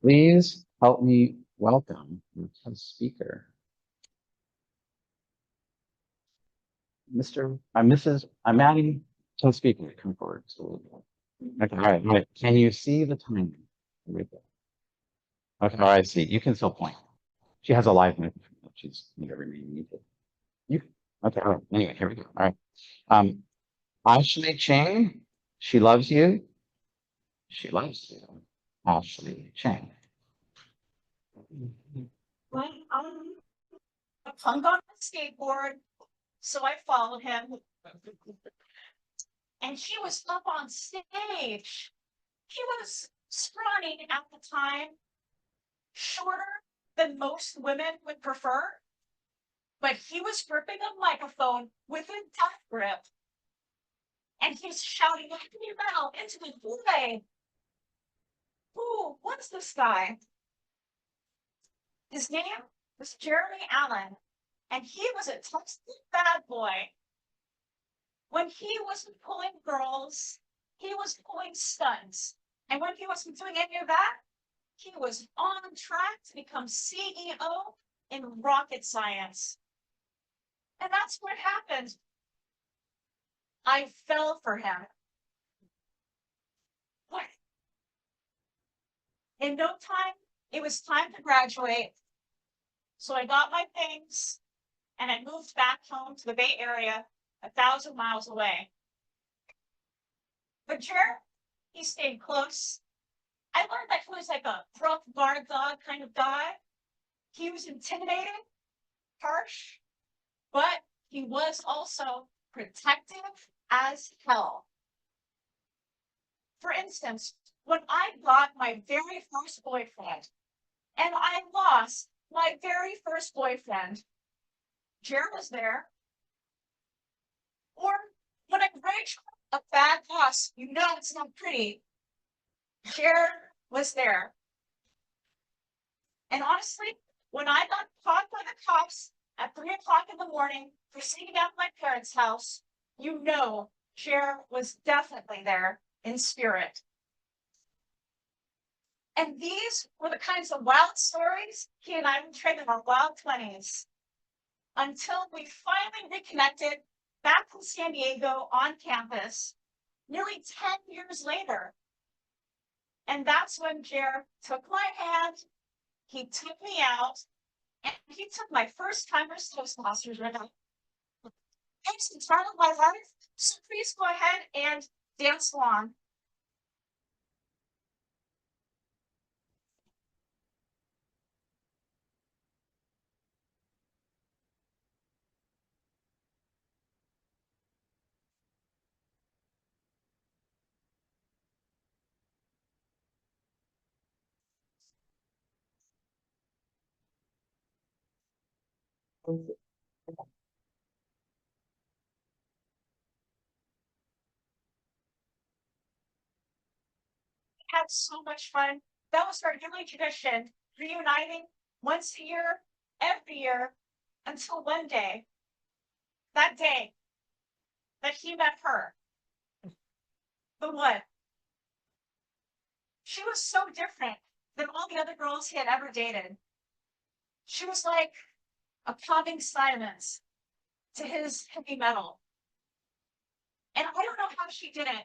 Please help me welcome the speaker, I'm adding to speaker. Come forward. So, okay, all right. Can you see the timing? Here we go. Okay, all right, I see. You can still point. She has a live microphone. She's never remain muted. You, okay, all right. Anyway, here we go. All right. Um, Ashley Ching, she loves you. She loves you. Ashley Chang. Well, I hung on the skateboard, so I followed him, and he was up on stage. He was scrawny at the time, shorter than most women would prefer, but he was gripping a microphone with a death grip, and he's shouting heavy metal into the void. Who? What's this guy? His name was Jeremy Allen, and he was a tough bad boy. When he wasn't pulling girls, he was pulling stunts. And when he wasn't doing any of that, he was on track to become CEO in rocket science. And that's what happened. I fell for him. What? In no time, it was time to graduate. So I got my things and I moved back home to the Bay Area, 1,000 miles away. But Jared, he stayed close. I learned that he was like a rough guard dog kind of guy. He was intimidating, harsh, but he was also protective as hell. For instance, when I got my very first boyfriend and I lost my very first boyfriend, Jared was there. Or when I break a bad boss, you know it's not pretty, Jared was there. And honestly, when I got caught by the cops at 3 o'clock in the morning for sneaking out of my parents' house, you know Cher was definitely there in spirit. And these were the kinds of wild stories he and I would trade in our wild 20s until we finally reconnected back in San Diego on campus nearly 10 years later. And that's when Jer took my hand, he took me out, and he took my first timers Toastmasters ribbon. It's the start of my life, so please go ahead and dance along. We had so much fun. That was our yearly tradition, reuniting once a year, every year, until one day, that day that he met her, the one. She was so different than all the other girls he had ever dated. She was like a calming silence to his heavy metal. And I don't know how she did it,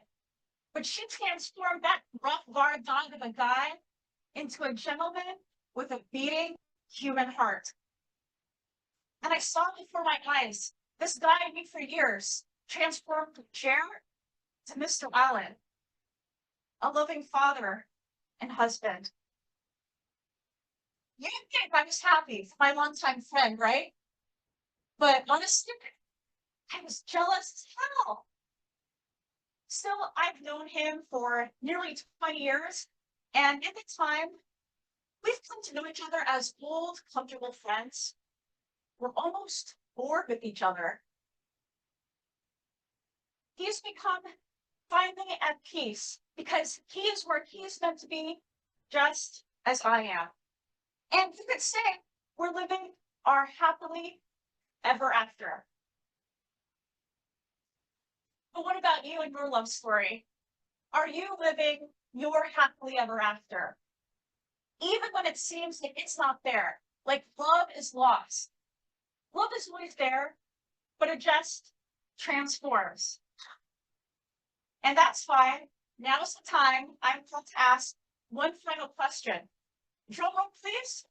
but she transformed that rough guard dog of a guy into a gentleman with a beating human heart. And I saw before my eyes this guy I knew for years transformed from Jer to Mr. Allen, a loving father and husband. You'd think I was happy for my longtime friend, right? But honestly, I was jealous as hell. Still, I've known him for nearly 20 years, and in the time, we've come to know each other as old, comfortable friends. We're almost bored with each other. He's become finally at peace because he is where he's meant to be, just as I am. And you could say we're living our happily ever after. But what about you and your love story? Are you living your happily ever after? even when it seems like it's not there. Like love is lost. Love is always there, but it just transforms. And that's why now's the time I'm going to ask one final question. Drum roll, please.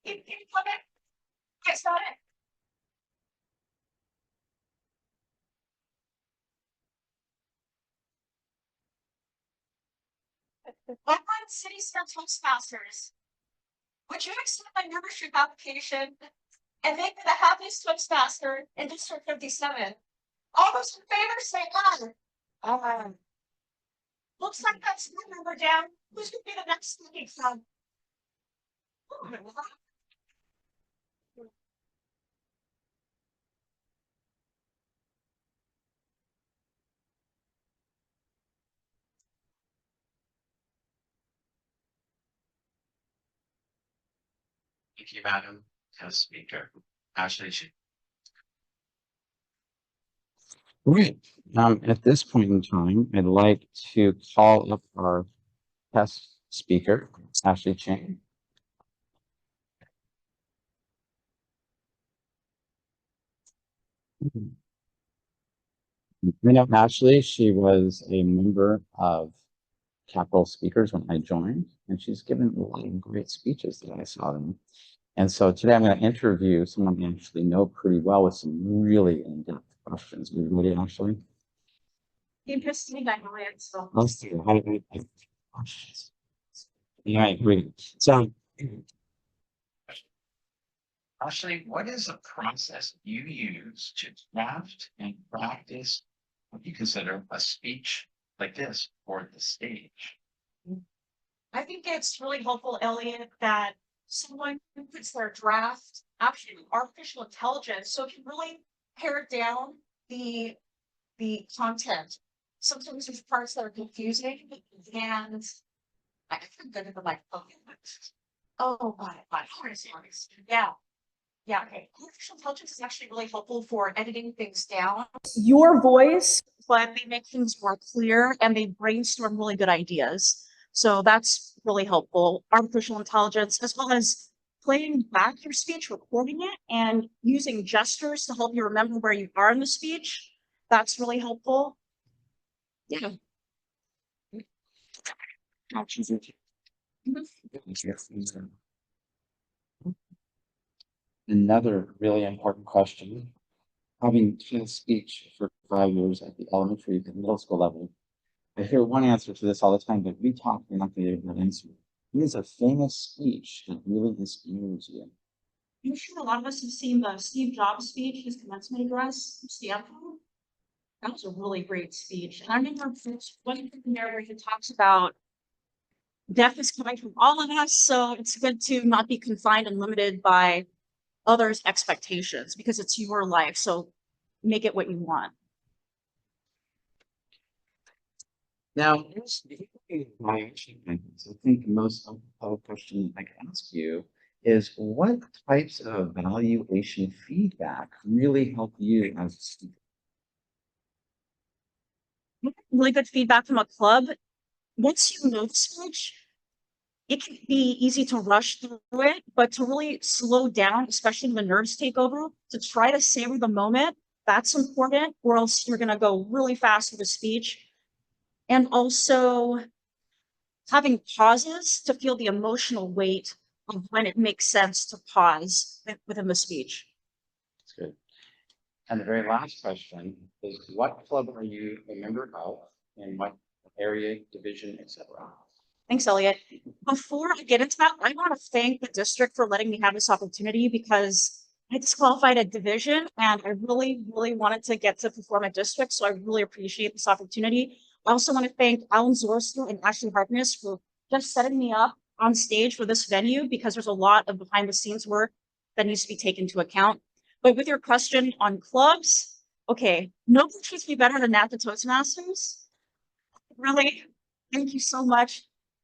Keep coming. It's not it. Lakeland City Toastmasters, would you accept my membership application and make me the happiest Toastmaster in District 57? All those in favor say aye. Aye. Looks like that's my number down. Who's going to be the next speaking club? Thank you, Madam Speaker. Ashley. Great. At this point in time, I'd like to call up our test speaker, Ashley Ching. I know Ashley, she was a member of Capital Speakers when I joined, and she's given a lot of great speeches that I saw them. And so today I'm going to interview someone I actually know pretty well with some really in-depth questions. Are you ready, Ashley? Interesting dynamics. So. Let's do it. Yeah, I agree. So, Ashley, what is the process you use to craft and practice what you consider a speech like this for the stage? I think it's really helpful, Elliot, that someone who puts their draft actually with artificial intelligence, so it can really pare down the content. Sometimes there's parts that are confusing, and I think that the microphone. Oh, got it. Yeah. Yeah, okay. Artificial intelligence is actually really helpful for editing things down. Your voice, but they make things more clear and they brainstorm really good ideas. So that's really helpful. Artificial intelligence, as well as playing back your speech, recording it, and using gestures to help you remember where you are in the speech. That's really helpful. Yeah. Another really important question. Having taught speech for 5 years at the elementary and middle school level, I hear one answer to this all the time, but we talk, you're not going to get that answer. What is a famous speech that really inspires you? I'm sure a lot of us have seen the Steve Jobs speech, his commencement address, Stanford. That was a really great speech. And I remember one thing there where he talks about death is coming from all of us. So it's good to not be confined and limited by others' expectations because it's your life. So make it what you want. Now, I think most of the question I can ask you is what types of evaluation feedback really help you as a student? Really good feedback from a club. Once you know the speech, it can be easy to rush through it, but to really slow down, especially when the nerves take over, to try to savor the moment, that's important, or else you're going to go really fast with the speech. And also having pauses to feel the emotional weight of when it makes sense to pause within the speech. That's good. And the very last question is, what club are you a member of, and what area, division, etc.? Thanks, Elliot. Before I get into that, I want to thank the district for letting me have this opportunity because I disqualified a division and I really, really wanted to get to perform at district. So I really appreciate this opportunity. I also want to thank Alan Zorster and Ashley Harkness for just setting me up on stage for this venue because there's a lot of behind the scenes work that needs to be taken into account. But with your question on clubs, okay, nobody treats me better than that, the Toastmasters. Really, thank you so much.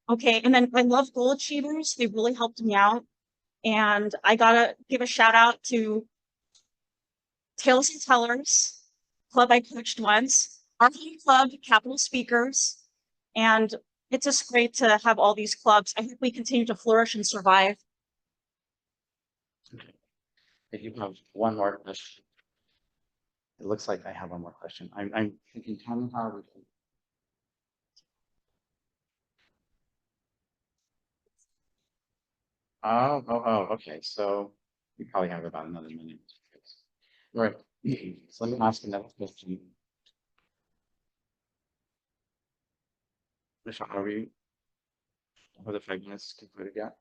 Okay, and then I love Goal Achievers. They really helped me out. And I gotta give a shout out to Tales and Tellers, club I coached once, our home club, Capital Speakers, and it's just great to have all these clubs. I think we continue to flourish and survive. Okay. If you have one more question. It looks like I have one more question. I'm thinking, tell me how we can. Okay. So we probably have about another minute. All right. So let me ask another question. Michelle, are we for the 5 minutes concluded yet?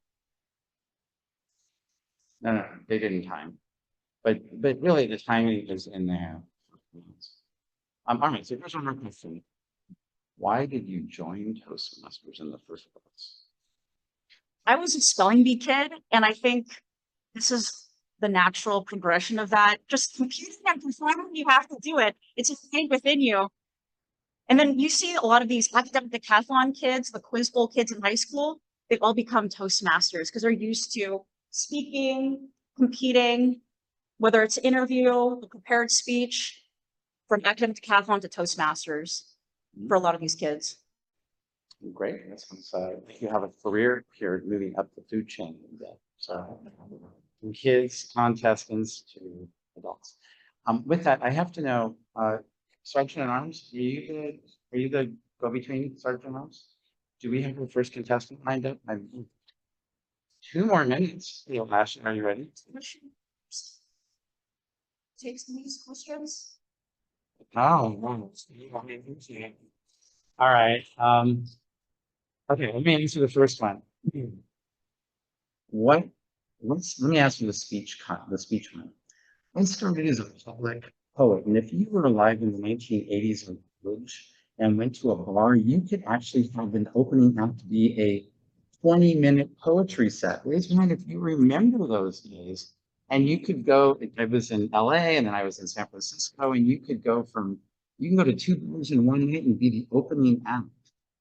No, they didn't time. But really the timing is in there. All right, so here's one more question. Why did you join Toastmasters in the first place? I was a spelling bee kid, and I think this is the natural progression of that. Just computing and performing, you have to do it. It's a thing within you. And then you see a lot of these academic decathlon kids, the quiz bowl kids in high school, they all become Toastmasters because they're used to speaking, competing, whether it's interview, a prepared speech, from academic decathlon to Toastmasters for a lot of these kids. Great. That sounds like you have a career here moving up the food chain. So from kids, contestants to adults. With that, I have to know, Sergeant at Arms, are you the go-between Sergeant at Arms? Do we have our first contestant lined up? I'm 2 more minutes. Ashley, are you ready? Take some of these questions. Oh, wow. All right. Okay, let me answer the first one. What? Let me ask you the speech one. I started as a public poet, and if you were alive in the 1980s in college and went to a bar, you could actually have an opening act to be a 20-minute poetry set. Raise your hand if you remember those days. And you could go, I was in LA and then I was in San Francisco, and you can go to 2 bars in one night and be the opening act.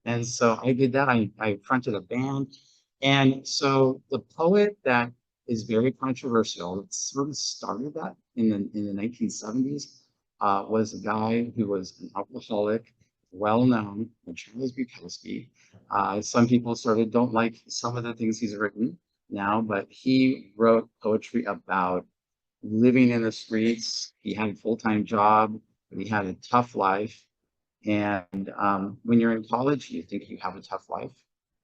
And so I did that. I fronted a band. And so the poet that is very controversial, it sort of started that in the 1970s, was a guy who was an alcoholic, well known, Charles Bukowski. Some people sort of don't like some of the things he's written now, but he wrote poetry about living in the streets. He had a full-time job, but he had a tough life. And when you're in college, you think you have a tough life,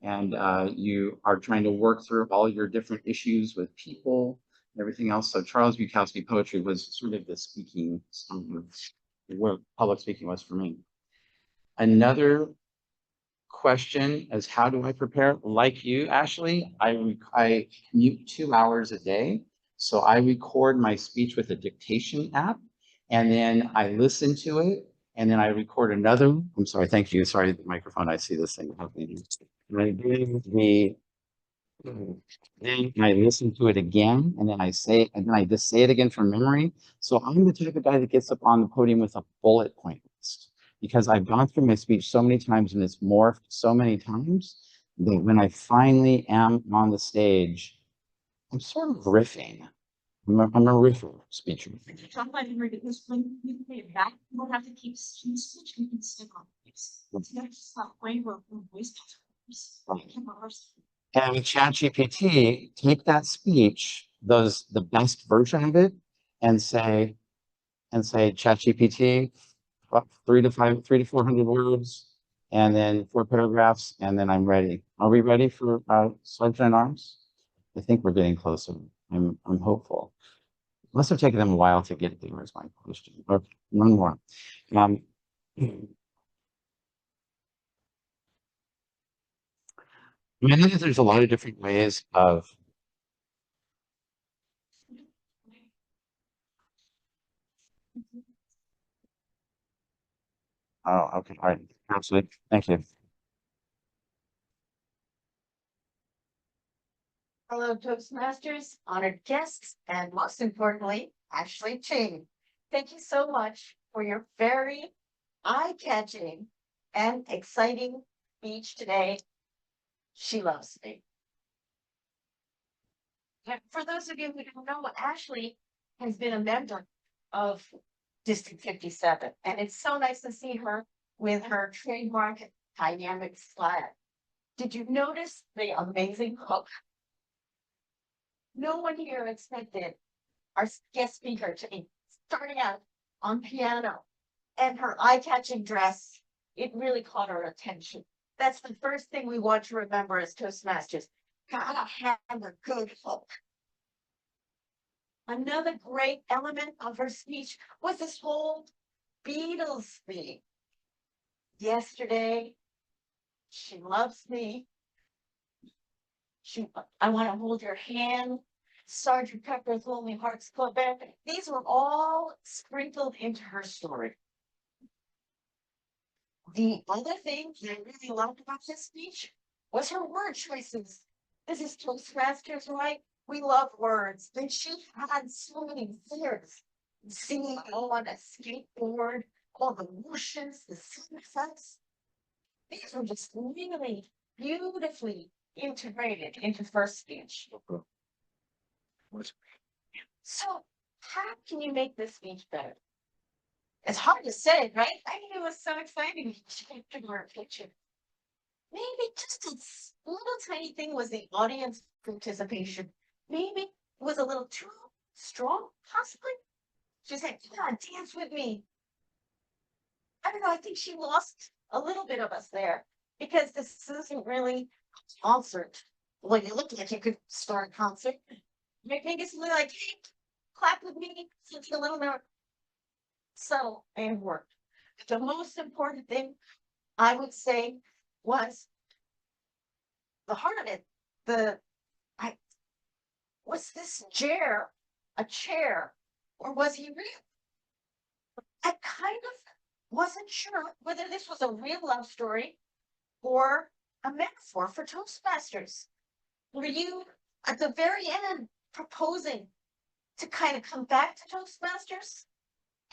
and you are trying to work through all your different issues with people and everything else. So Charles Bukowski poetry was sort of the speaking, what public speaking was for me. Another question is, how do I prepare? Like you, Ashley, I commute 2 hours a day. So I record my speech with a dictation app, and then I listen to it, and then I record another. I'm sorry, thank you. Sorry, the microphone. I see this thing happening. Then I listen to it again, and then I just say it again from memory. So I'm the type of guy that gets up on the podium with a bullet point list, because I've gone through my speech so many times and it's morphed so many times that when I finally am on the stage, I'm sort of riffing. I'm a riffer speaker. Talk about memory, because when you play it back, you don't have to keep speech, you can stick on voice. It's not just not playing where voice patterns. And with ChatGPT, take that speech, the best version of it, and say, ChatGPT, 300 to 400 words, and then 4 paragraphs, and then I'm ready. Are we ready for Sergeant at Arms? I think we're getting closer. I'm hopeful. Must have taken them a while to get there. Is my question. Or one more. I know that there's a lot of different ways of. Oh, okay. All right. Absolutely. Thank you. Hello, Toastmasters, honored guests, and most importantly, Ashley Ching. Thank you so much for your very eye-catching and exciting speech today. She loves me. And for those of you who don't know, Ashley has been a member of District 57, and it's so nice to see her with her trademark dynamic style. Did you notice the amazing hook? No one here expected our guest speaker to be starting out on piano, and her eye-catching dress, it really caught our attention. That's the first thing we want to remember as Toastmasters. Gotta have a good hook. Another great element of her speech was this whole Beatles thing. Yesterday, she loves me. I want to hold your hand. Sergeant Pepper's Lonely Hearts Club Band. These were all sprinkled into her story. The other thing that I really loved about this speech was her word choices. This is Toastmasters, right? We love words. And she had so many words. Singing on a skateboard, all the whooshes, the sound effects. These were just really beautifully integrated into first speech. So how can you make this speech better? It's hard to say, right? I mean, it was so exciting to get to our picture. Maybe just a little tiny thing was the audience participation. Maybe it was a little too strong, possibly. She said, "Come on, dance with me." I don't know. I think she lost a little bit of us there because this isn't really a concert. Well, you look like you could start a concert. Maybe it's really like, hey, clap with me, something a little more subtle and work. The most important thing I would say was the heart of it. Was this chair a chair or was he real? I kind of wasn't sure whether this was a real love story or a metaphor for Toastmasters. Were you at the very end proposing to kind of come back to Toastmasters?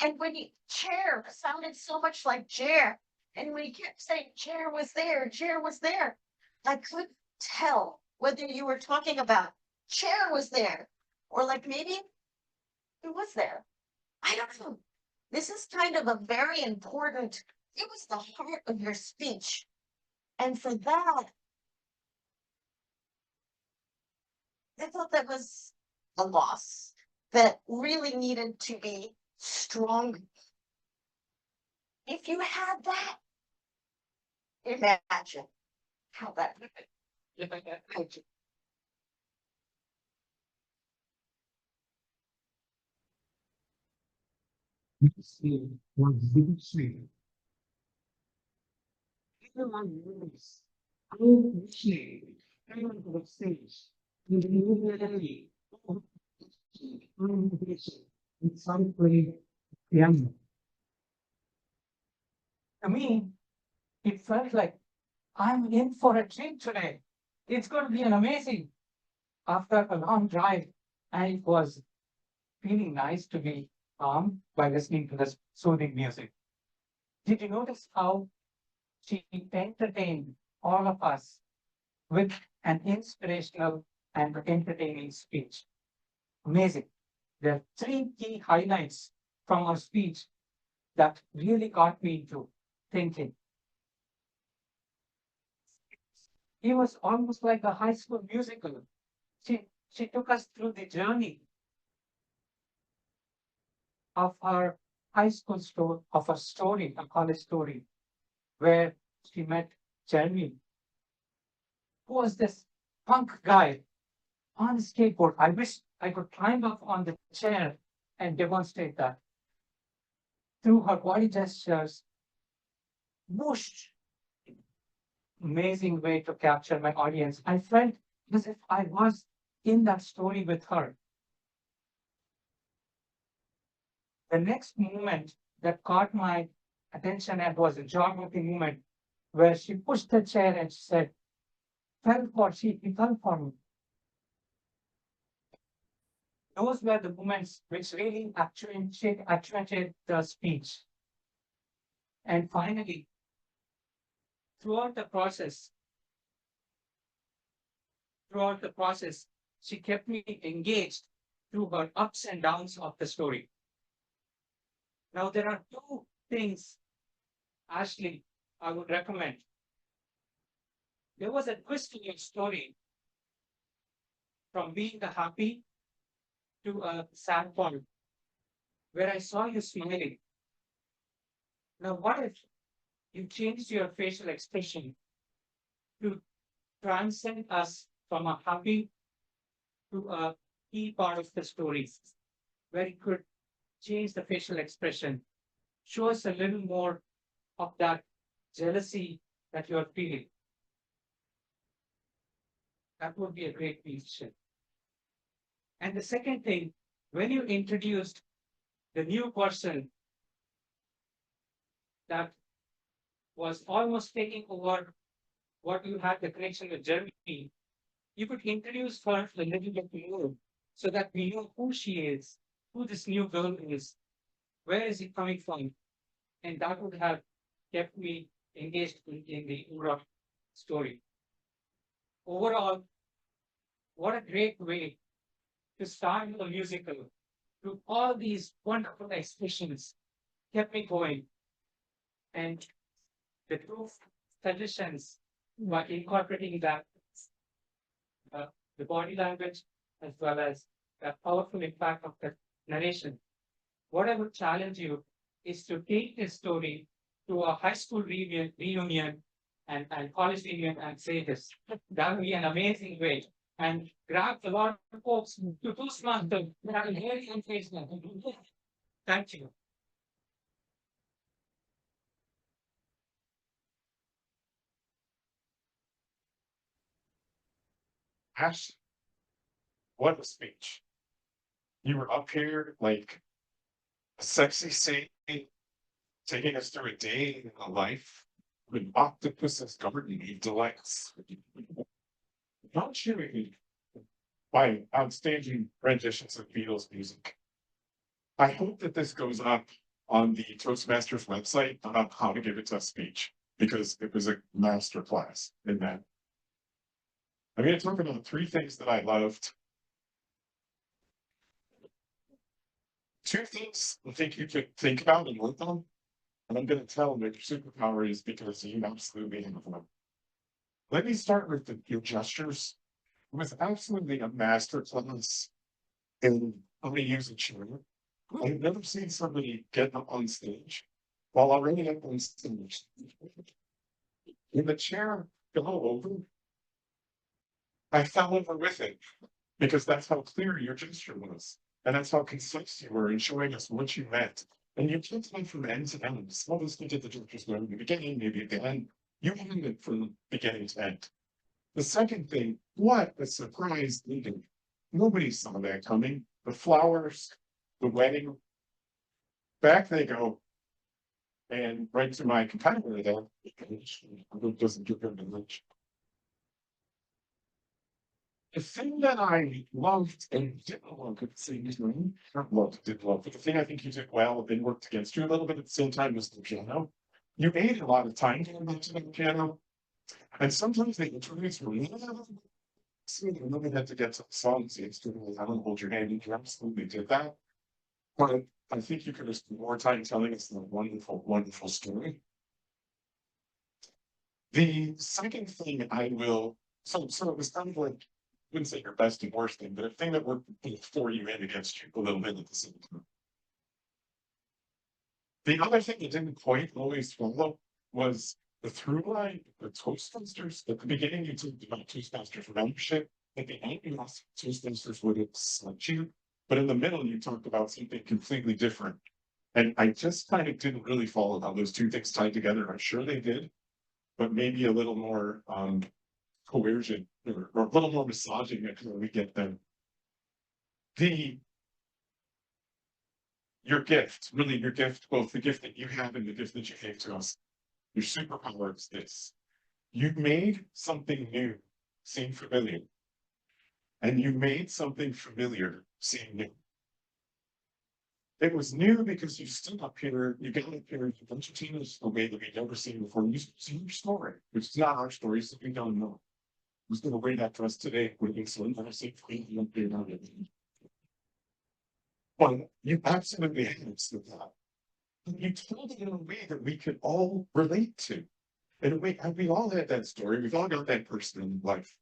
And when you chair sounded so much like chair, and when you kept saying chair was there, I couldn't tell whether you were talking about chair was there, or like maybe it was there. I don't know. This is kind of a very important, it was the heart of your speech. And for that, I thought that was a loss that really needed to be strong. If you had that, imagine how that would be. See was Vamshi. Everyone knows how appreciate everyone to the stage. And immediately, and some play piano. To me, it felt like I'm in for a treat today. It's going to be an amazing. After a long drive, and it was feeling nice to be calm by listening to this soothing music. Did you notice how she entertained all of us with an inspirational and entertaining speech? Amazing. There are three key highlights from her speech that really got me into thinking. It was almost like a high school musical. She took us through the journey of her high school story, of her story, a college story, where she met Jeremy, who was this punk guy on a skateboard. I wish I could climb up on the chair and demonstrate that. Through her body gestures, whoosh, amazing way to capture my audience. I felt as if I was in that story with her. The next moment that caught my attention and was a jaw-dropping moment where she pushed the chair and she said, he fell for me. Those were the moments which really accentuated the speech. And finally, throughout the process, she kept me engaged through her ups and downs of the story. Now, there are two things, Ashley, I would recommend. there was a twist in your story from being the happy to a sad point where I saw you smiling. Now, what if you changed your facial expression to transcend us from a happy to a key part of the story, where you could change the facial expression, show us a little more of that jealousy that you are feeling? That would be a great piece. And the second thing, when you introduced the new person that was almost taking over what you had the connection with Germany, you could introduce her a little bit more so that we know who she is, who this new girl is, where is it coming from, and that would have kept me engaged in the overall story. Overall, what a great way to start a musical. Through all these wonderful expressions, kept me going. And the two suggestions by incorporating that, the body language as well as the powerful impact of the narration. What I would challenge you is to take this story to a high school reunion and college reunion and say this. That would be an amazing way. And grab a lot of folks to Toastmaster that are very engagement. Thank you. Ash, what a speech. You were up here like a sexy saint, taking us through a day in a life with octopus's garden of delights. Not cheering by outstanding renditions of Beatles music. I hope that this goes up on the Toastmasters website about how to give a test speech, because it was a master class in that. I'm going to talk about three things that I loved. Two things I think you could think about and work on, and I'm going to tell them what your superpower is because you absolutely have one. Let me start with your gestures. It was absolutely a master class in how to use a chair. I've never seen somebody get up on stage while already up on stage. When the chair fell over, I fell over with it because that's how clear your gesture was. And that's how concise you were in showing us what you meant. And you can't go from end to end. Some of us did the gestures maybe at the beginning, maybe at the end. You had it from beginning to end. The second thing, what a surprise ending. Nobody saw that coming. The flowers, the wedding, back they go. And right to my competitor there, who doesn't give him the much. The thing that I loved and didn't love at the same time, not loved, didn't love, but the thing I think you did well and worked against you a little bit at the same time was the piano. You made a lot of time going back to the piano. And sometimes the interludes were really so you really had to get to the songs. It's to I don't hold your hand. You absolutely did that. But I think you could have spent more time telling us the wonderful, wonderful story. The second thing I will, so it was kind of like, I wouldn't say your best and worst thing, but a thing that worked for you and against you a little bit at the same time. The other thing that didn't quite always follow was the through line, the Toastmasters. At the beginning, you talked about Toastmasters membership. At the end, you asked Toastmasters would it select you. But in the middle, you talked about something completely different. And I just kind of didn't really follow how those two things tied together. I'm sure they did, but maybe a little more coercion or a little more massaging when we get them. Your gift, really your gift, both the gift that you have and the gift that you gave to us, your superpower is this. You made something new seem familiar. And you made something familiar seem new. It was new because you stood up here, you got up here, you entertained us in a way that we'd never seen before. You see your story, which is not our story, so we don't know. Who's going to wear that dress today? We're being so embarrassing. But you absolutely had that. You told it in a way that we could all relate to. And we all had that story. We've all got that person in life.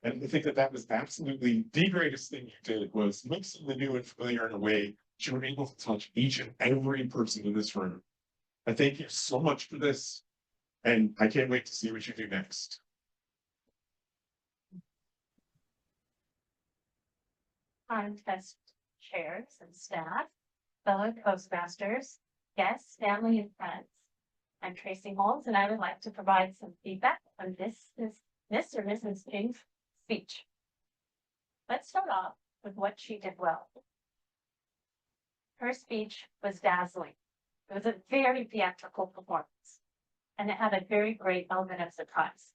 And I think that that was absolutely the greatest thing you did was mixing the new and familiar in a way that you were able to touch each and every person in this room. I thank you so much for this, and I can't wait to see what you do next. Contest chairs and staff, fellow Toastmasters, guests, family, and friends. I'm Tracy Holmes, and I would like to provide some feedback on Miss or Mrs. Ching's speech. Let's start off with what she did well. Her speech was dazzling. It was a very theatrical performance, and it had a very great element of surprise.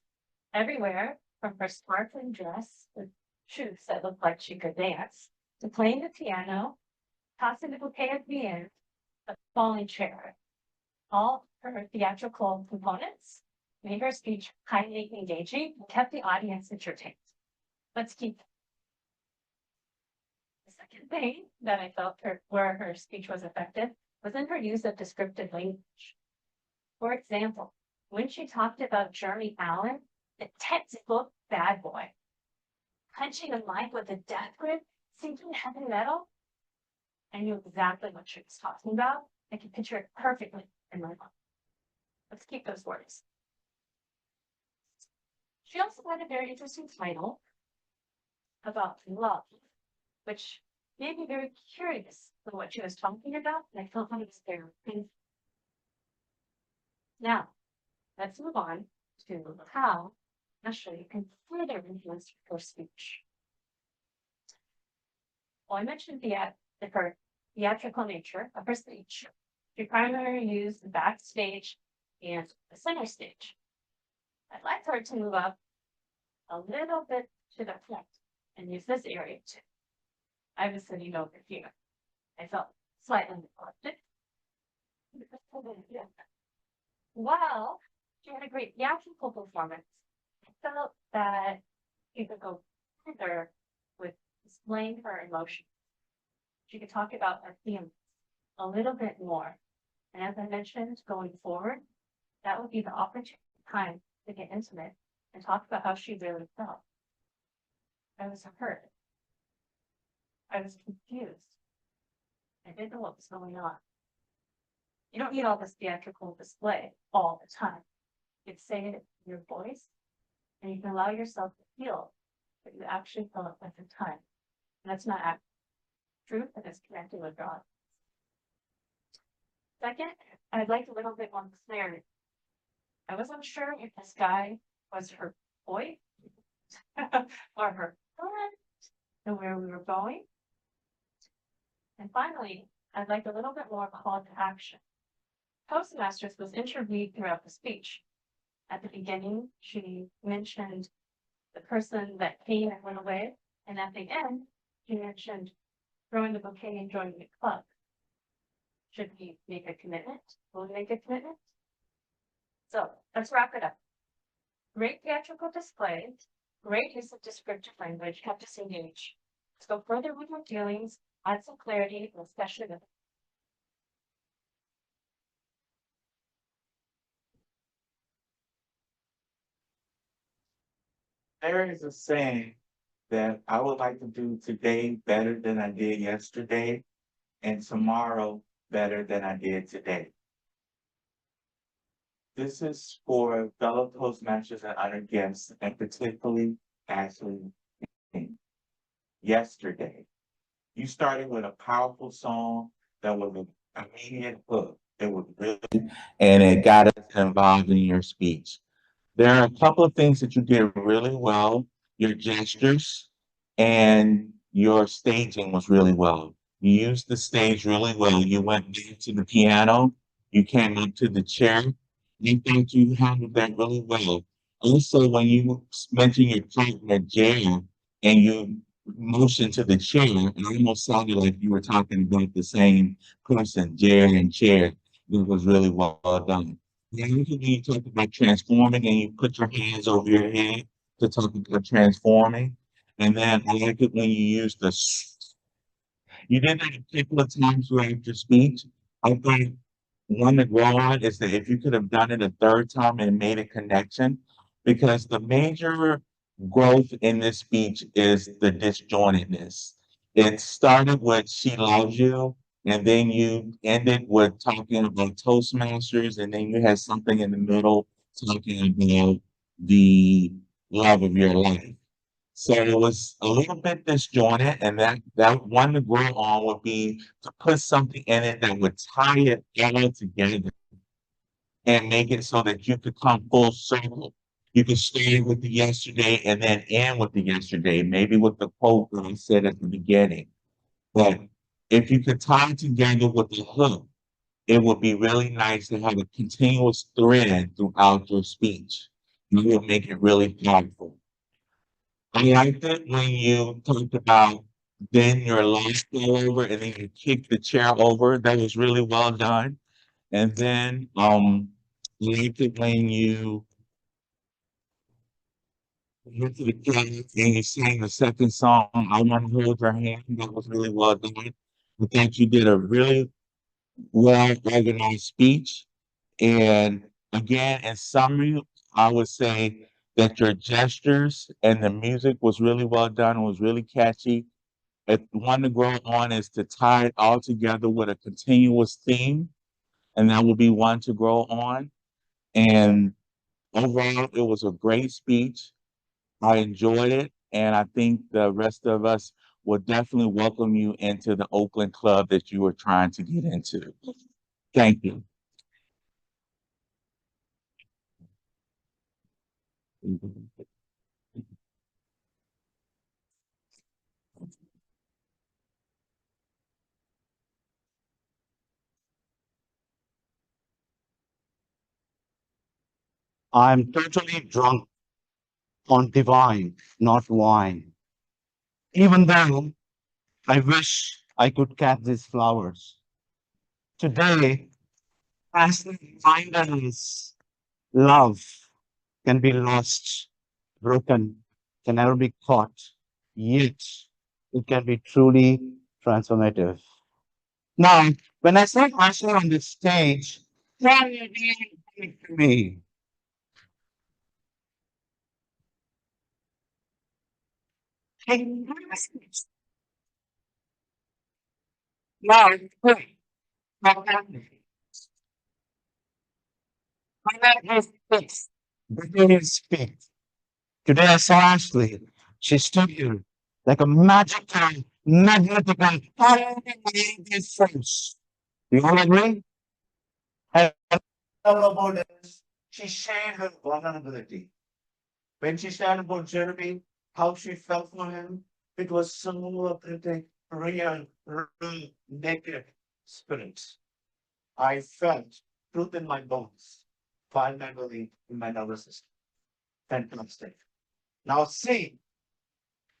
Everywhere, from her sparkling dress with shoes that looked like she could dance, to playing the piano, tossing the bouquet at the end, a falling chair. All her theatrical components made her speech highly engaging and kept the audience entertained. Let's keep it. The second thing that I felt where her speech was effective was in her use of descriptive language. For example, when she talked about Jeremy Allen, the textbook bad boy, punching a mic with a death grip, singing heavy metal, I knew exactly what she was talking about. I could picture it perfectly in my mind. Let's keep those words. She also had a very interesting title about love, which made me very curious for what she was talking about, and I felt like it was very painful. Now, let's move on to how actually you can further influence her speech. Well, I mentioned her theatrical nature of her speech. She primarily used the backstage and the center stage. I'd like her to move up a little bit to the front and use this area too. I was sitting over here. I felt slightly neglected. While she had a great theatrical performance, I felt that she could go further with displaying her emotions. She could talk about her feelings a little bit more. And as I mentioned, going forward, that would be the opportune time to get intimate and talk about how she really felt. I was hurt. I was confused. I didn't know what was going on. You don't need all this theatrical display all the time. You can say it in your voice, and you can allow yourself to feel what you actually felt at the time. And that's not actual truth, and it's connected with God. Second, I'd like a little bit more clarity. I was unsure if this guy was her boy or her friend and where we were going. And finally, I'd like a little bit more call to action. Toastmasters was interweaved throughout the speech. At the beginning, she mentioned the person that came and went away, and at the end, she mentioned throwing the bouquet and joining the club. Should we make a commitment? Will we make a commitment? So let's wrap it up. Great theatrical display, great use of descriptive language, kept us engaged. Let's go further with our feelings, add some clarity, especially with There is a saying that I would like to do today better than I did yesterday, and tomorrow better than I did today. This is for fellow Toastmasters and honored guests, and particularly Ashley. Yesterday, you started with a powerful song that was an immediate hook. It was really, and it got us involved in your speech. There are a couple of things that you did really well. Your gestures and your staging was really well. You used the stage really well. You went back to the piano. You came up to the chair. I think you handled that really well. Also, when you mentioned your partner, Jerry, and you motioned to the chair, it almost sounded like you were talking about the same person, Jerry and chair. It was really well done. Yeah, you talk about transforming and you put your hands over your head to talk about transforming. And then I like it when you use you did that a couple of times throughout your speech. I thought one to grow on is that if you could have done it a third time and made a connection, because the major growth in this speech is the disjointedness. It started with "She Loves You," and then you ended with talking about Toastmasters, and then you had something in the middle talking about the love of your life. So it was a little bit disjointed, and that one to grow on would be to put something in it that would tie it all together and make it so that you could come full circle. You could start with the yesterday and then end with the yesterday, maybe with the quote that I said at the beginning. But if you could tie it together with the hook, it would be really nice to have a continuous thread throughout your speech. You will make it really powerful. I liked it when you talked about then your life fell over and then you kicked the chair over. That was really well done. And then I liked it when you went to the club and you sang the second song, "I Want to Hold Your Hand." That was really well done. I thought you did a really well organized speech. And again, in summary, I would say that your gestures and the music was really well done, was really catchy. One to grow on is to tie it all together with a continuous theme, and that will be one to grow on. And overall, it was a great speech. I enjoyed it, and I think the rest of us will definitely welcome you into the Oakland club that you were trying to get into. Thank you. I'm totally drunk on divine, not wine. Even though I wish I could catch these flowers. Today, passion kindness, love can be lost, broken, can never be caught, yet it can be truly transformative. Now, when I saw Asha on the stage, what did it mean to me? Now, hey, what happened? My name is Fix. Before you speak, today I saw Ashley. She stood here like a magical, magnetical, unbelievable force. You all agree? And about it, she shared her vulnerability. When she shared about Jeremy, how she felt for him, it was so authentic, real, real, naked spirit. I felt truth in my bones, vulnerability in my nervous system. Fantastic. Now see,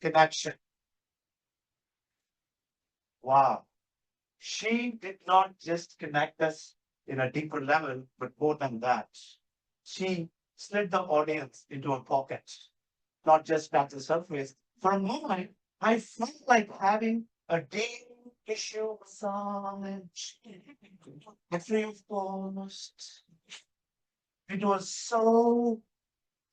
connection. Wow. She did not just connect us in a deeper level, but more than that. She slid the audience into a pocket, not just scratch the surface. For a moment, I felt like having a deep tissue massage. Free of cost. It was so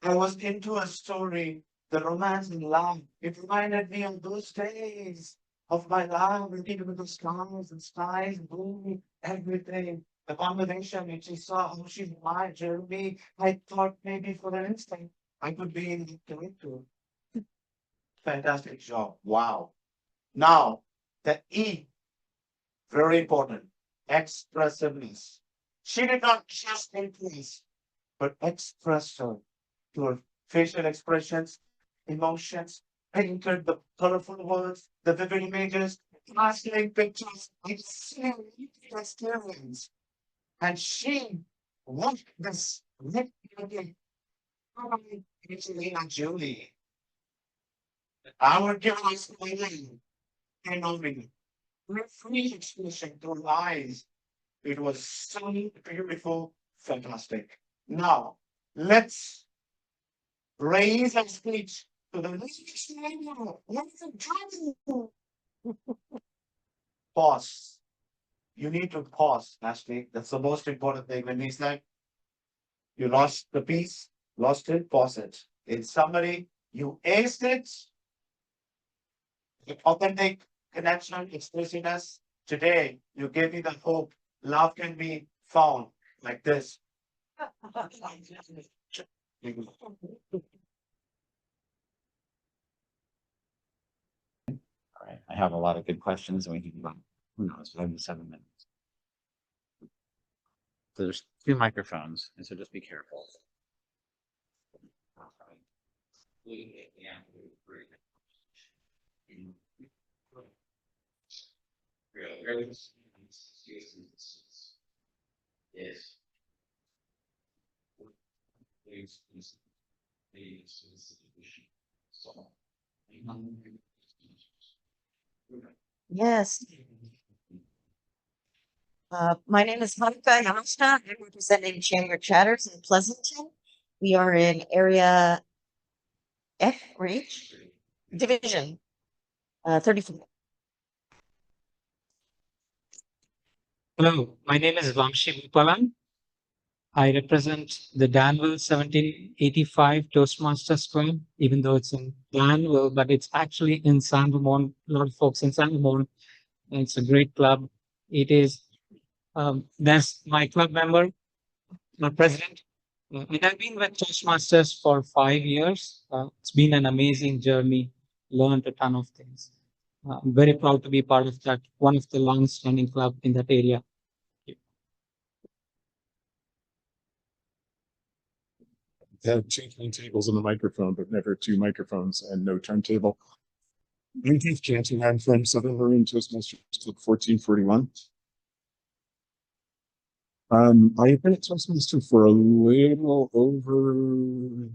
I was into a story, the romance and love. It reminded me of those days of my life, looking into the stars and skies, blue, everything. The combination when she saw how she admired Jeremy, I thought maybe for an instant I could be in the character. Fantastic job. Wow. Now, the E, very important, expressiveness. She did not just influence, but express her to her facial expressions, emotions, painted the colorful words, the vivid images, fascinating pictures, it's experience. And she walked this red carpet Angelina Jolie. Our girl is smiling and only her free expression to her eyes. It was so beautiful, fantastic. Now, let's raise our speech to the next level. Let's go. Pause. you need to pause, Ashley. That's the most important thing. When he's like, you lost the piece, lost it, pause it. In summary, you aced it. The authentic connection, expressiveness. Today, you gave me the hope. Love can be found like this. All right, I have a lot of good questions and we can run, who knows, 7 minutes. So there's 2 microphones, and so just be careful. Yes. Yes. My name is Haruka Yamashita. I'm representing Chamber Chatters in Pleasanton. We are in area F or H division 34. Hello, my name is Vamshi Bhoopalam. I represent the Danville 1785 Toastmasters Club, even though it's in Danville, but it's actually in San Ramon. A lot of folks in San Ramon. And it's a great club. It is, that's my club member, my president. And I've been with Toastmasters for 5 years. It's been an amazing journey, learned a ton of things. I'm very proud to be part of that, one of the long-standing club in that area. Have 2 turntables and a microphone, but never 2 microphones and no turntable. I'm Keith Canton. I'm from Southern Maroon Toastmasters Club 1441. I've been a Toastmaster for a little over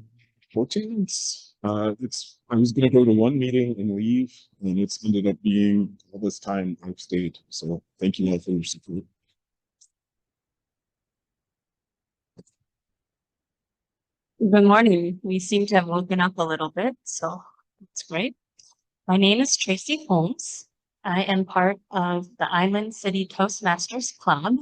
14 months. I was going to go to one meeting and leave, and it's ended up being all this time I've stayed. So thank you all for your support. Good morning. We seem to have woken up a little bit, so it's great. My name is Tracy Holmes. I am part of the Island City Toastmasters Club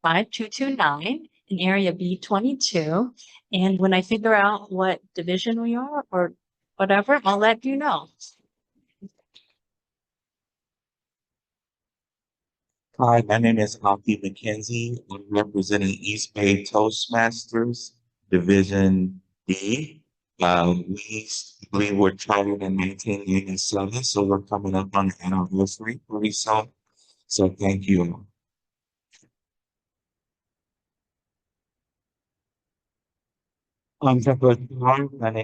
5229 in area B22. And when I figure out what division we are or whatever, I'll let you know. Hi, my name is Aki McKinzie. I'm representing East Bay Toastmasters, Division D. We were chartered in 1987, so we're coming up on the anniversary pretty soon. So thank you. I'm Kumar, an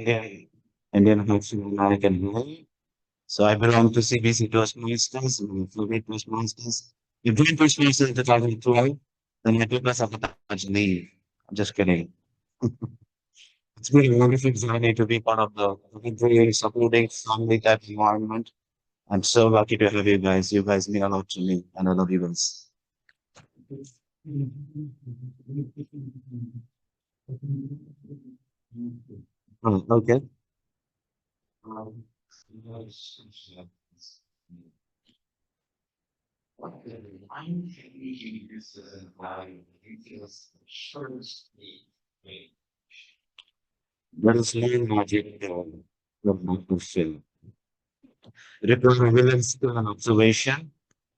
Indian Haitian American boy. So I belong to CBC Toastmasters, Fluid Toastmasters. You joined Toastmasters in 2012, then I took myself a leave. I'm just kidding. It's been a wonderful journey to be part of the very supporting family type environment. I'm so lucky to have you guys. You guys mean a lot to me, and I love you guys. Oh, okay. Um, That is more magic than the film. It was a willing skill and observation.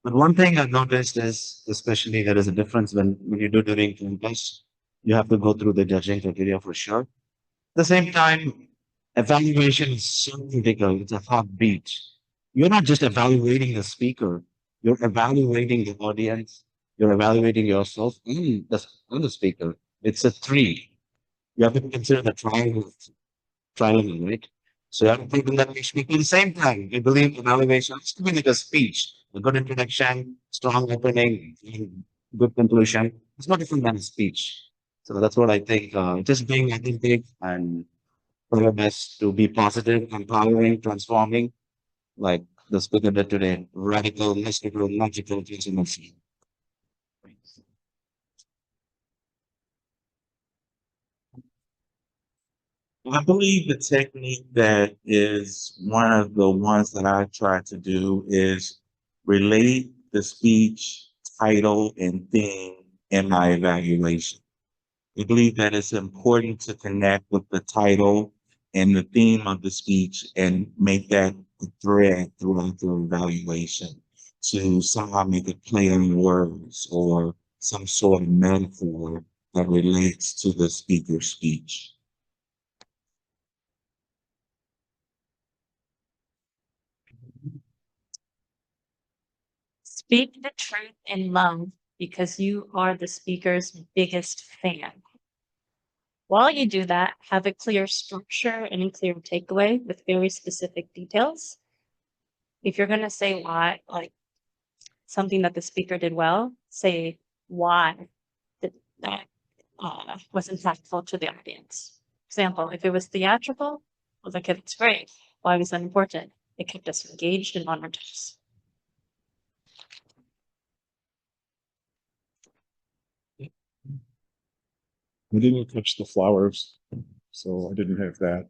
But one thing I've noticed is, especially there is a difference when you do during contests, you have to go through the judging criteria for sure. At the same time, evaluation is so critical. It's a heartbeat. You're not just evaluating the speaker, you're evaluating the audience, you're evaluating yourself and the speaker. It's a three. You have to consider the triangle, right? So you have to think in that speak at the same time. We believe evaluation is to be like a speech, a good introduction, strong opening, and good conclusion. It's not different than a speech. So that's what I think. Just being authentic and try your best to be positive, empowering, transforming, like the speaker did today. Radical, mystical, magical transformation. I believe the technique that is one of the ones that I try to do is relate the speech title and theme in my evaluation. I believe that it's important to connect with the title and the theme of the speech and make that a thread throughout the evaluation to somehow make a play on words or some sort of metaphor that relates to the speaker's speech. Speak the truth in love because you are the speaker's biggest fan. While you do that, have a clear structure and a clear takeaway with very specific details. If you're going to say why, like something that the speaker did well, say why that was impactful to the audience. Example, if it was theatrical, I was like, it's great. Why was that important? It kept us engaged and on our toes. I didn't touch the flowers, so I didn't have that.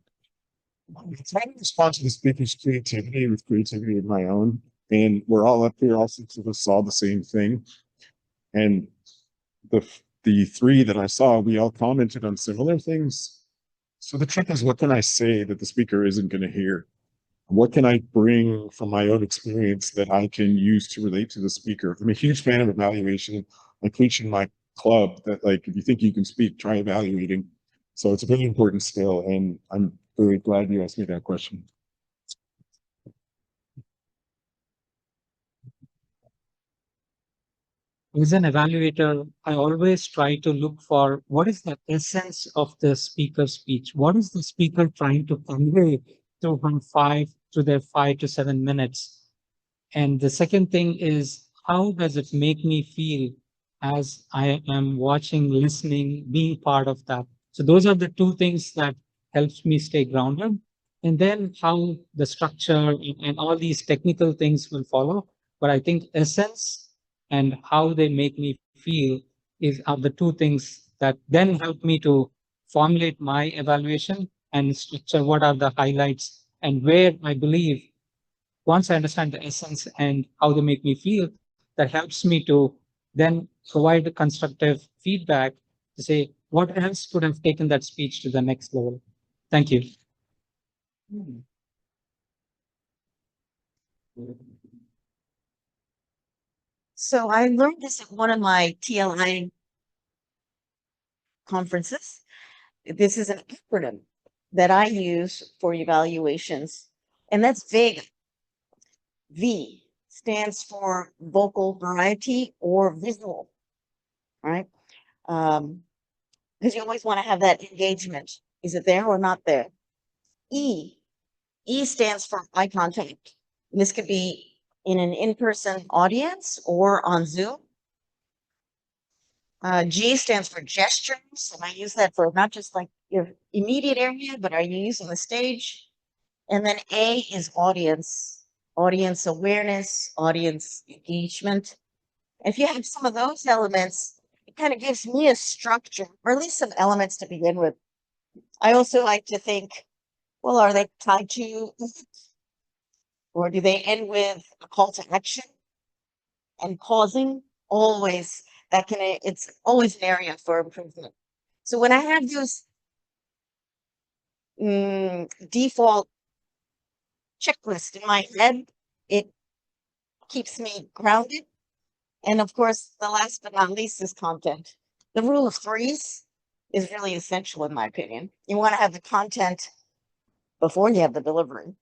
I'm trying to respond to the speaker's creativity with creativity of my own. And we're all up here, all six of us saw the same thing. And the three that I saw, we all commented on similar things. So the trick is, what can I say that the speaker isn't going to hear? What can I bring from my own experience that I can use to relate to the speaker? I'm a huge fan of evaluation. I preach in my club that, like, if you think you can speak, try evaluating. So it's a very important skill, and I'm very glad you asked me that question. As an evaluator, I always try to look for what is the essence of the speaker's speech. What is the speaker trying to convey through their 5 to 7 minutes? And the second thing is, how does it make me feel as I am watching, listening, being part of that? So those are the two things that helps me stay grounded. And then how the structure and all these technical things will follow. But I think essence and how they make me feel are the two things that then help me to formulate my evaluation and structure what are the highlights and where I believe once I understand the essence and how they make me feel, that helps me to then provide constructive feedback to say what else could have taken that speech to the next level. Thank you. So I learned this at one of my TLI conferences. This is an acronym that I use for evaluations, and that's VEGA. V stands for vocal variety or visual, right? Because you always want to have that engagement. Is it there or not there? E. E stands for eye contact. And this could be in an in-person audience or on Zoom. G stands for gestures, and I use that for not just like your immediate area, but are you using the stage? And then A is audience awareness, audience engagement. If you have some of those elements, it kind of gives me a structure, or at least some elements to begin with. I also like to think, well, are they tied to, or do they end with a call to action? And pausing, always, it's always an area for improvement. So when I have those default checklist in my head, it keeps me grounded. And of course, the last but not least is content. The rule of threes is really essential, in my opinion. You want to have the content before you have the delivery.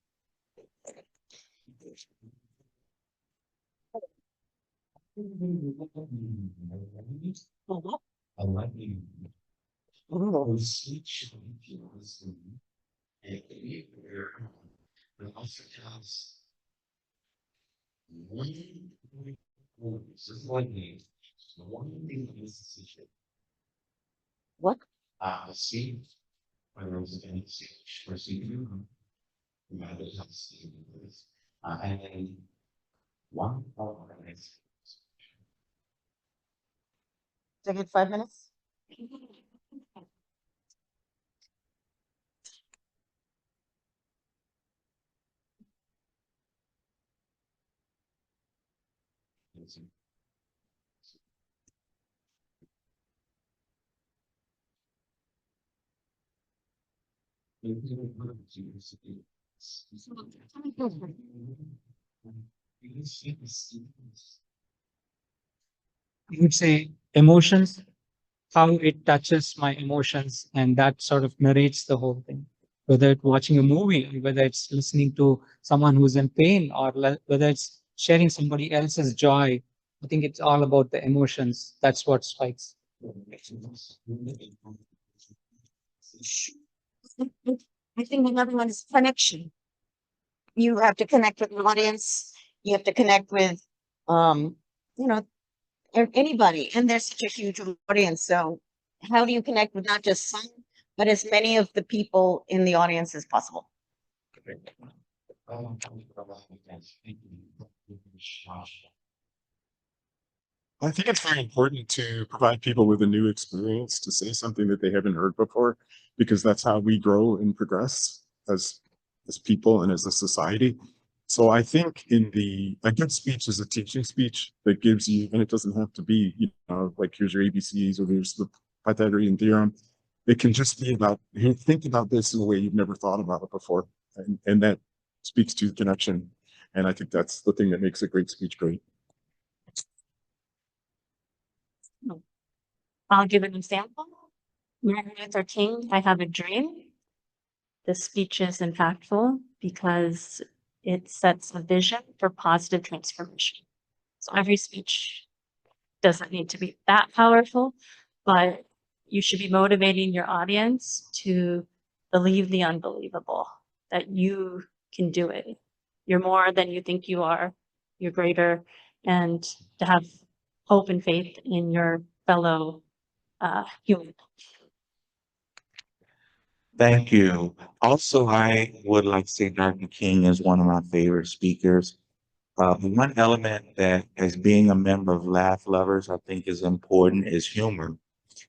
What? Did I get 5 minutes? I would say emotions, how it touches my emotions, and that sort of narrates the whole thing. Whether it's watching a movie, whether it's listening to someone who's in pain, or whether it's sharing somebody else's joy, I think it's all about the emotions. That's what strikes. I think another one is connection. You have to connect with the audience. You have to connect with, um, you know, anybody. And there's such a huge audience. So how do you connect with not just some, but as many of the people in the audience as possible? I think it's very important to provide people with a new experience to say something that they haven't heard before, because that's how we grow and progress as people and as a society. So I think a good speech is a teaching speech that gives you, and it doesn't have to be, like here's your ABCs or here's the Pythagorean theorem. It can just be about, here, think about this in a way you've never thought about it before. And that speaks to connection. And I think that's the thing that makes a great speech great. I'll give an example. Martin Luther King, I have a dream. The speech is impactful because it sets a vision for positive transformation. So every speech doesn't need to be that powerful, but you should be motivating your audience to believe the unbelievable, that you can do it. You're more than you think you are. You're greater, and to have hope and faith in your fellow human. Thank you. Also, I would like to say Dr. King is one of my favorite speakers. One element that, as being a member of Laugh Lovers, I think is important is humor.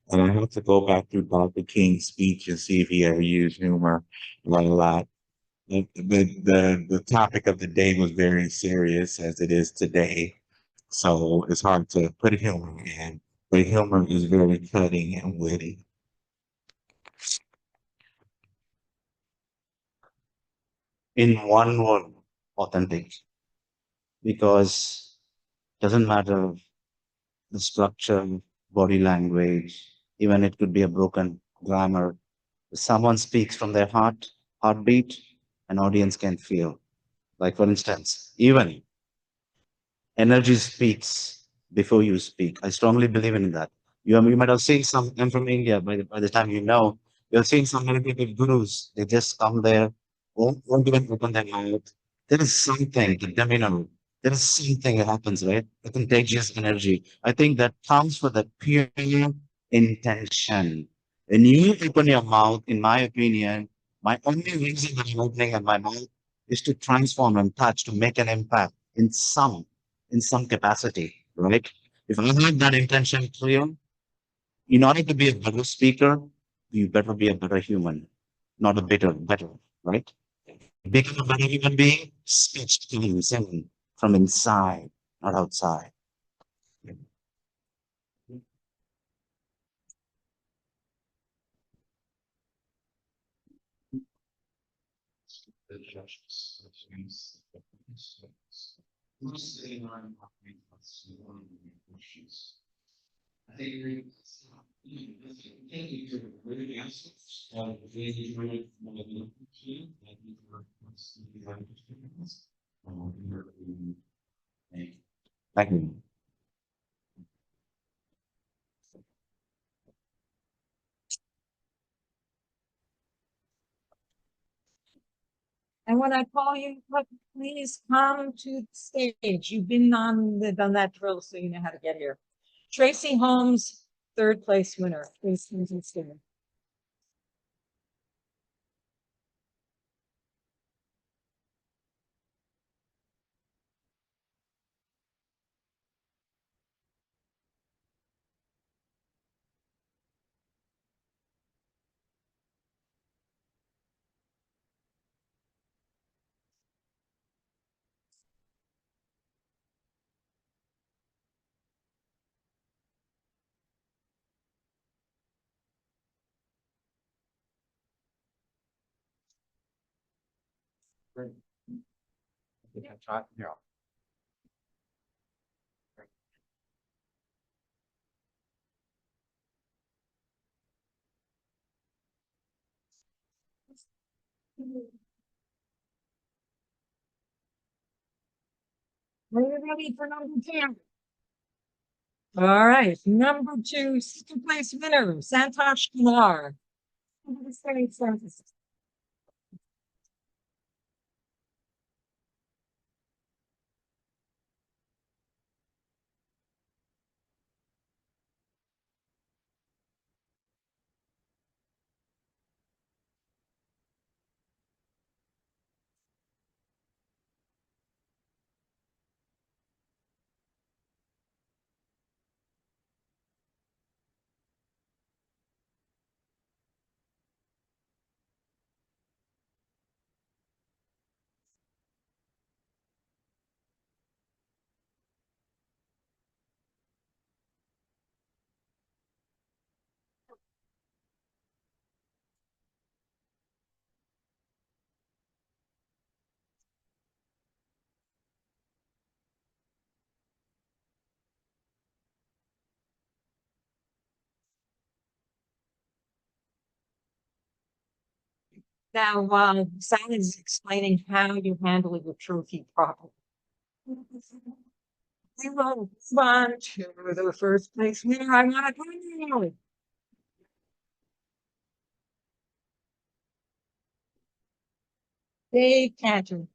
And I have to go back through Dr. King's speech and see if he ever used humor a lot. The topic of the day was very serious as it is today. So it's hard to put humor in, but humor is very cutting and witty. In one word, authentic. Because doesn't matter the structure, body language, even it could be a broken grammar. If someone speaks from their heartbeat, an audience can feel. Like for instance, even energy speaks before you speak. I strongly believe in that. You might have seen some, I'm from India, by the time you know, you're seeing some many people, gurus, they just come there, won't even open their mouth. There is something, the demeanor, there is something that happens, right? A contagious energy. I think that comes with the pure intention. When you open your mouth, in my opinion, my only reason that I'm opening up my mouth is to transform and touch, to make an impact in some capacity, right? If I have that intention clear, in order to be a better speaker, you better be a better human, not a better, right? Become a better human being, speech comes in from inside, not outside. Thank you. And when I call you, please come to the stage. You've been done that drill, so you know how to get here. Tracy Holmes, third place winner. Please come to the stage. Yeah. Are you ready for number two? All right, number two, second place winner, Santosh Kumar. Now, while Sal is explaining how you handle your trophy properly, we will move on to the first place winner. I want to call you. Dave Kanter.